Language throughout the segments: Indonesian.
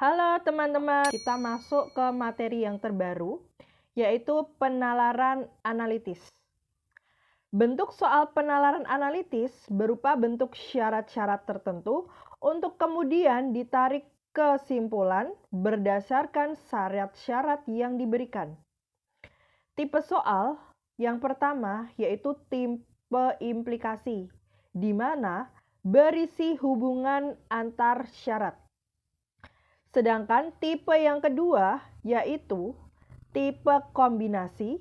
Halo teman-teman, kita masuk ke materi yang terbaru, yaitu penalaran analitis. Bentuk soal penalaran analitis berupa bentuk syarat-syarat tertentu untuk kemudian ditarik kesimpulan berdasarkan syarat-syarat yang diberikan. Tipe soal yang pertama yaitu tipe implikasi, di mana berisi hubungan antar syarat. Sedangkan tipe yang kedua yaitu tipe kombinasi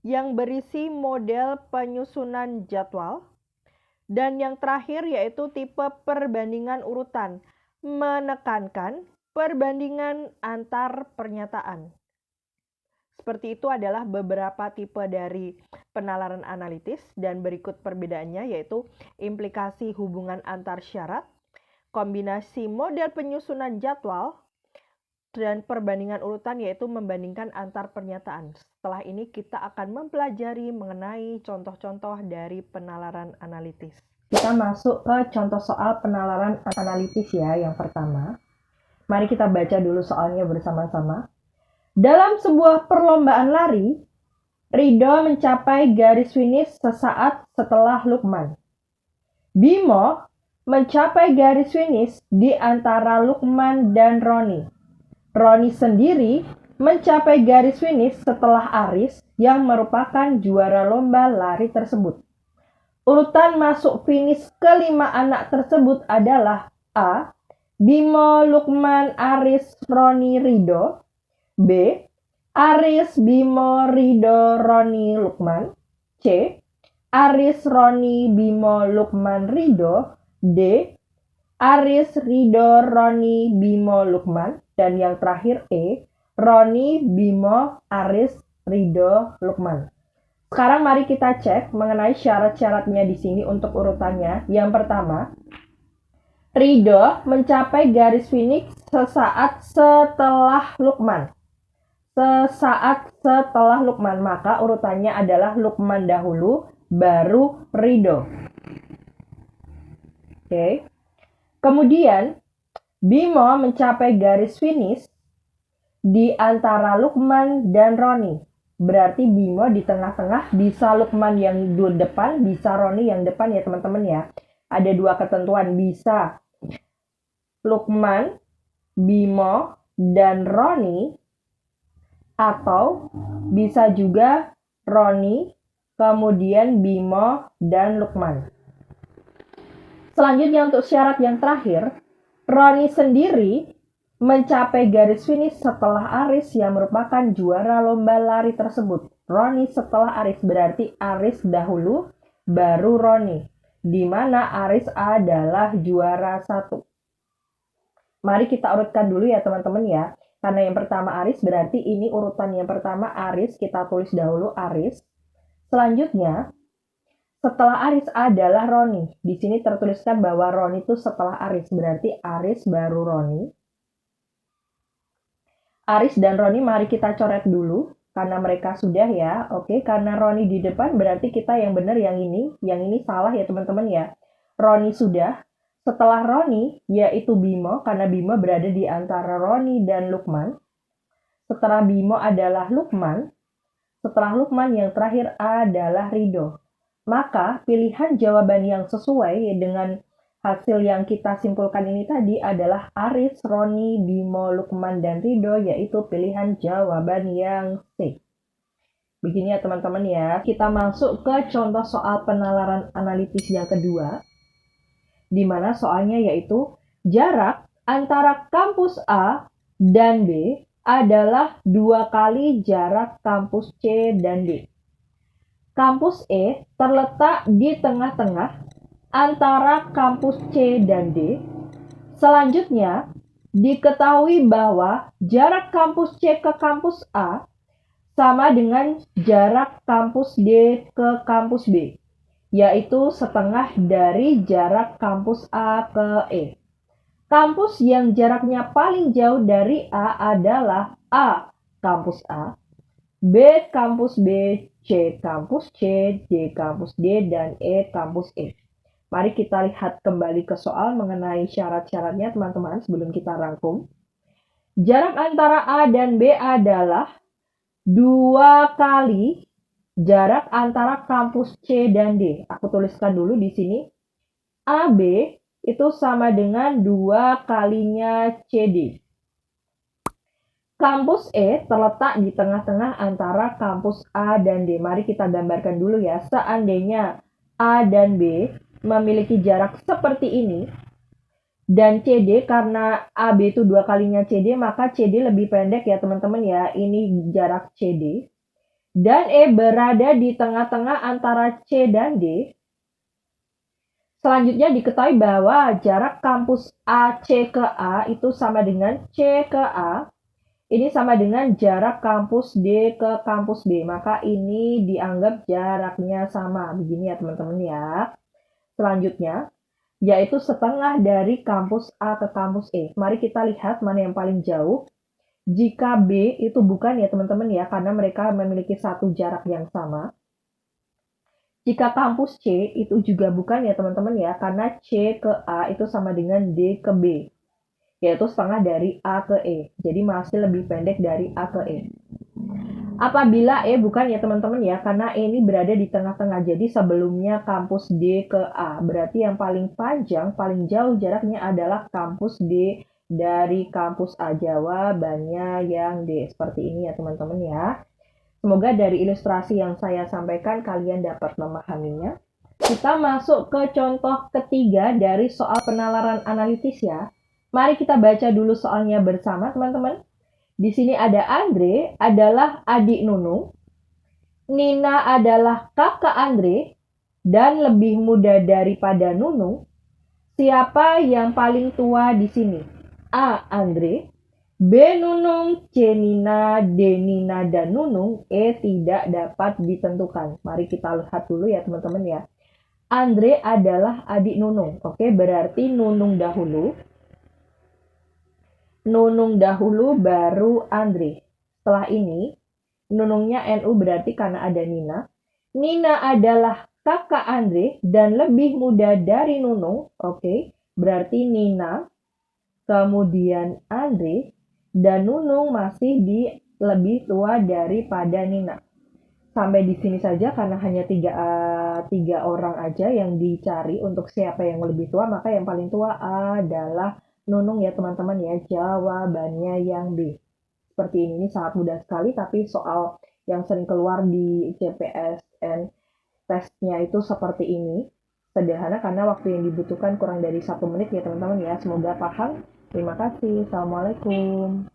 yang berisi model penyusunan jadwal. Dan yang terakhir yaitu tipe perbandingan urutan, menekankan perbandingan antar pernyataan. Seperti itu adalah beberapa tipe dari penalaran analitis dan berikut perbedaannya yaitu implikasi hubungan antar syarat, kombinasi model penyusunan jadwal, dan perbandingan urutan yaitu membandingkan antar pernyataan. Setelah ini kita akan mempelajari mengenai contoh-contoh dari penalaran analitis. Kita masuk ke contoh soal penalaran analitis ya, yang pertama. Mari kita baca dulu soalnya bersama-sama. Dalam sebuah perlombaan lari, Rido mencapai garis finish sesaat setelah Lukman. Bimo mencapai garis finish di antara Lukman dan Roni. Roni sendiri mencapai garis finish setelah Aris yang merupakan juara lomba lari tersebut. Urutan masuk finish kelima anak tersebut adalah A. Bimo, Lukman, Aris, Roni, Rido. B. Aris, Bimo, Rido, Roni, Lukman. C. Aris, Roni, Bimo, Lukman, Rido. D. Aris, Rido, Roni, Bimo, Lukman. Dan yang terakhir E. Roni, Bimo, Aris, Rido, Lukman. Sekarang mari kita cek mengenai syarat-syaratnya di sini untuk urutannya. Yang pertama, Rido mencapai garis finish sesaat setelah Lukman. Sesaat setelah Lukman, maka urutannya adalah Lukman dahulu, baru Rido. Oke. Kemudian, Bimo mencapai garis finish di antara Lukman dan Roni. Berarti Bimo di tengah-tengah, bisa Lukman yang di depan, bisa Roni yang depan ya teman-teman ya. Ada dua ketentuan, bisa Lukman, Bimo, dan Roni, atau bisa juga Roni, kemudian Bimo, dan Lukman. Selanjutnya untuk syarat yang terakhir, Roni sendiri mencapai garis finish setelah Aris yang merupakan juara lomba lari tersebut. Roni setelah Aris, berarti Aris dahulu, baru Roni, di mana Aris adalah juara 1. Mari kita urutkan dulu ya teman-teman ya. Karena yang pertama Aris, berarti ini urutan yang pertama Aris, kita tulis dahulu Aris. Selanjutnya, setelah Aris adalah Roni. Di sini tertuliskan bahwa Roni itu setelah Aris, berarti Aris baru Roni. Aris dan Roni mari kita coret dulu, karena mereka sudah ya. Oke, karena Roni di depan berarti kita yang benar yang ini. Yang ini salah ya teman-teman ya. Roni sudah. Setelah Roni, yaitu Bimo, karena Bimo berada di antara Roni dan Lukman. Setelah Bimo adalah Lukman. Setelah Lukman yang terakhir adalah Rido. Maka pilihan jawaban yang sesuai dengan hasil yang kita simpulkan ini tadi adalah Aris, Roni, Bimo, Lukman, dan Rido, yaitu pilihan jawaban yang C. Begini ya teman-teman ya, kita masuk ke contoh soal penalaran analitis yang kedua, di mana soalnya yaitu jarak antara kampus A dan B adalah 2 kali jarak kampus C dan D. Kampus E terletak di tengah-tengah antara kampus C dan D. Selanjutnya, diketahui bahwa jarak kampus C ke kampus A sama dengan jarak kampus D ke kampus B, yaitu setengah dari jarak kampus A ke E. Kampus yang jaraknya paling jauh dari A adalah A kampus A, B kampus B, C kampus C, D kampus D, dan E kampus E. Mari kita lihat kembali ke soal mengenai syarat-syaratnya teman-teman sebelum kita rangkum. Jarak antara A dan B adalah 2 kali jarak antara kampus C dan D. Aku tuliskan dulu di sini. AB itu sama dengan 2 kalinya CD. Kampus E terletak di tengah-tengah antara kampus A dan D. Mari kita gambarkan dulu ya. Seandainya A dan B memiliki jarak seperti ini, dan CD karena AB itu 2 kalinya CD, maka CD lebih pendek ya teman-teman ya. Ini jarak CD. Dan E berada di tengah-tengah antara C dan D. Selanjutnya diketahui bahwa jarak kampus AC ke A itu sama dengan C ke A. Ini sama dengan jarak kampus D ke kampus B. Maka ini dianggap jaraknya sama. Begini ya teman-teman ya. Selanjutnya, yaitu setengah dari kampus A ke kampus E. Mari kita lihat mana yang paling jauh. Jika B itu bukan ya teman-teman ya, karena mereka memiliki satu jarak yang sama. Jika kampus C itu juga bukan ya teman-teman ya, karena C ke A itu sama dengan D ke B. Yaitu setengah dari A ke E. Jadi masih lebih pendek dari A ke E. Apabila E bukan ya teman-teman ya, karena E ini berada di tengah-tengah. Jadi sebelumnya kampus D ke A. Berarti yang paling panjang, paling jauh jaraknya adalah kampus D dari kampus A. Jawabannya yang D. Seperti ini ya teman-teman ya. Semoga dari ilustrasi yang saya sampaikan kalian dapat memahaminya. Kita masuk ke contoh ketiga dari soal penalaran analitis ya. Mari kita baca dulu soalnya bersama teman-teman. Di sini ada Andre adalah adik Nunung, Nina adalah kakak Andre, dan lebih muda daripada Nunung. Siapa yang paling tua di sini? A. Andre, B. Nunung, C. Nina, D. Nina, dan Nunung. E. Tidak dapat ditentukan. Mari kita lihat dulu ya teman-teman ya. Andre adalah adik Nunung. Oke, berarti Nunung dahulu. Nunung dahulu baru Andre. Setelah ini, Nunungnya NU berarti karena ada Nina. Nina adalah kakak Andre dan lebih muda dari Nunung. Oke, berarti Nina, kemudian Andre, dan Nunung masih lebih tua daripada Nina. Sampai di sini saja karena hanya tiga orang aja yang dicari untuk siapa yang lebih tua, maka yang paling tua adalah Nunung ya teman-teman ya. Jawabannya yang B. Seperti ini sangat mudah sekali, tapi soal yang sering keluar di CPSN tesnya itu seperti ini. Sederhana karena waktu yang dibutuhkan kurang dari 1 menit ya teman-teman ya. Semoga paham. Terima kasih. Assalamualaikum.